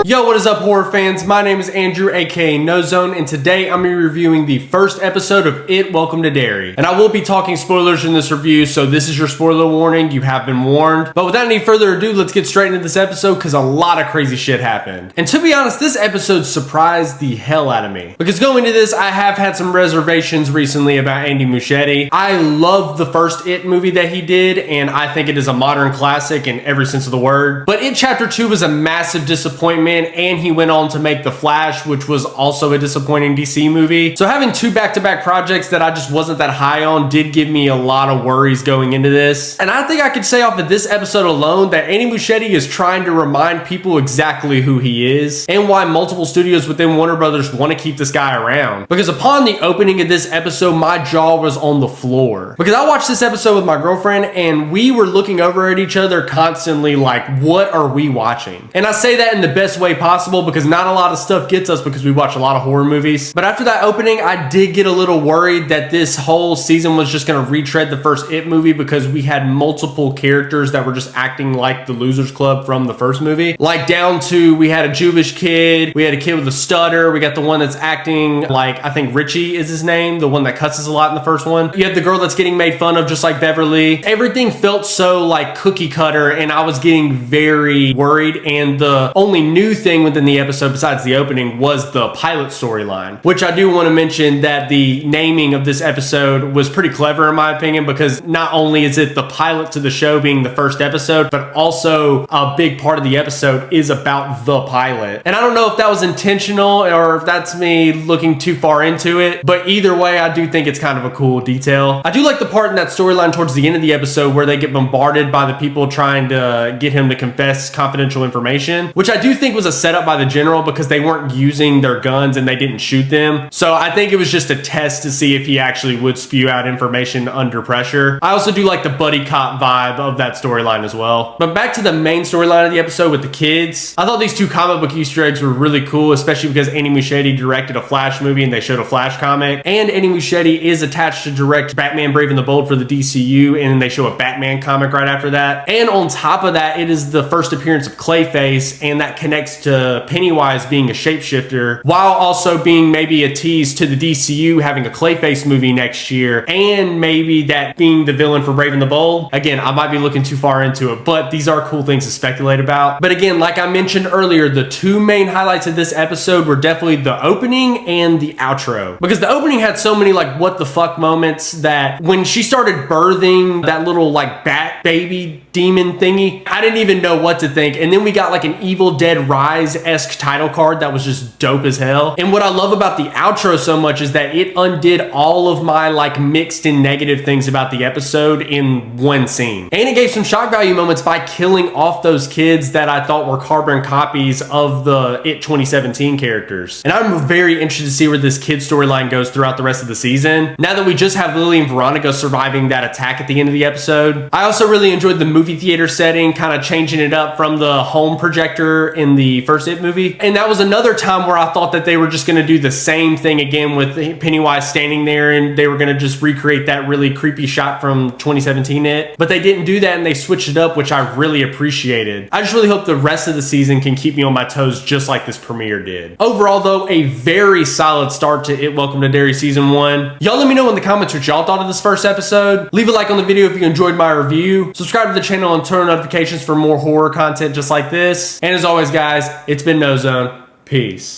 Yo, what is up, horror fans? My name is Andrew, aka Noezone, and today I'm going to be reviewing the first episode of It, Welcome to Derry. And I will be talking spoilers in this review, so this is your spoiler warning. You have been warned. But without any further ado, let's get straight into this episode because a lot of crazy shit happened. And to be honest, this episode surprised the hell out of me. Because going into this, I have had some reservations recently about Andy Muschietti. I love the first It movie that he did, and I think it is a modern classic in every sense of the word. But It Chapter 2 was a massive disappointment, and he went on to make The Flash, which was also a disappointing DC movie. So having two back-to-back projects that I just wasn't that high on did give me a lot of worries going into this. And I think I could say off of this episode alone that Andy Muschietti is trying to remind people exactly who he is and why multiple studios within Warner Brothers want to keep this guy around. Because upon the opening of this episode, my jaw was on the floor. Because I watched this episode with my girlfriend and we were looking over at each other constantly like, what are we watching? And I say that in the best way possible because not a lot of stuff gets us because we watch a lot of horror movies. But after that opening, I did get a little worried that this whole season was just going to retread the first It movie because we had multiple characters that were just acting like the Losers Club from the first movie. Like down to, we had a Jewish kid, we had a kid with a stutter, we got the one that's acting like, I think Richie is his name, the one that cusses a lot in the first one. You have the girl that's getting made fun of just like Beverly. Everything felt so like cookie cutter and I was getting very worried, and the only new thing within the episode besides the opening was the pilot storyline, which I do want to mention that the naming of this episode was pretty clever in my opinion, because not only is it the pilot to the show being the first episode, but also a big part of the episode is about the pilot. And I don't know if that was intentional or if that's me looking too far into it, but either way, I do think it's kind of a cool detail. I do like the part in that storyline towards the end of the episode where they get bombarded by the people trying to get him to confess confidential information, which I do think was a setup by the general because they weren't using their guns and they didn't shoot them. So I think it was just a test to see if he actually would spew out information under pressure. I also do like the buddy cop vibe of that storyline as well. But back to the main storyline of the episode with the kids. I thought these two comic book Easter eggs were really cool, especially because Andy Muschietti directed a Flash movie and they showed a Flash comic. And Andy Muschietti is attached to direct Batman Brave and the Bold for the DCU, and they show a Batman comic right after that. And on top of that, it is the first appearance of Clayface, and that connects to Pennywise being a shapeshifter, while also being maybe a tease to the DCU having a Clayface movie next year, and maybe that being the villain for Brave and the Bold. Again, I might be looking too far into it, but these are cool things to speculate about. But again, like I mentioned earlier, the two main highlights of this episode were definitely the opening and the outro. Because the opening had so many like what the fuck moments that when she started birthing that little like bat baby demon thingy, I didn't even know what to think. And then we got like an Evil Dead Rise-esque title card that was just dope as hell. And what I love about the outro so much is that it undid all of my like mixed and negative things about the episode in one scene. And it gave some shock value moments by killing off those kids that I thought were carbon copies of the It 2017 characters. And I'm very interested to see where this kid storyline goes throughout the rest of the season, now that we just have Lily and Veronica surviving that attack at the end of the episode. I also really enjoyed the movie theater setting, kind of changing it up from the home projector in the first It movie. And that was another time where I thought that they were just going to do the same thing again with Pennywise standing there and they were going to just recreate that really creepy shot from 2017 It. But they didn't do that and they switched it up, which I really appreciated. I just really hope the rest of the season can keep me on my toes just like this premiere did. Overall though, a very solid start to It, Welcome to Derry Season 1. Y'all let me know in the comments what y'all thought of this first episode. Leave a like on the video if you enjoyed my review. Subscribe to the channel and turn on notifications for more horror content just like this. And as always guys, it's been Noezone. Peace.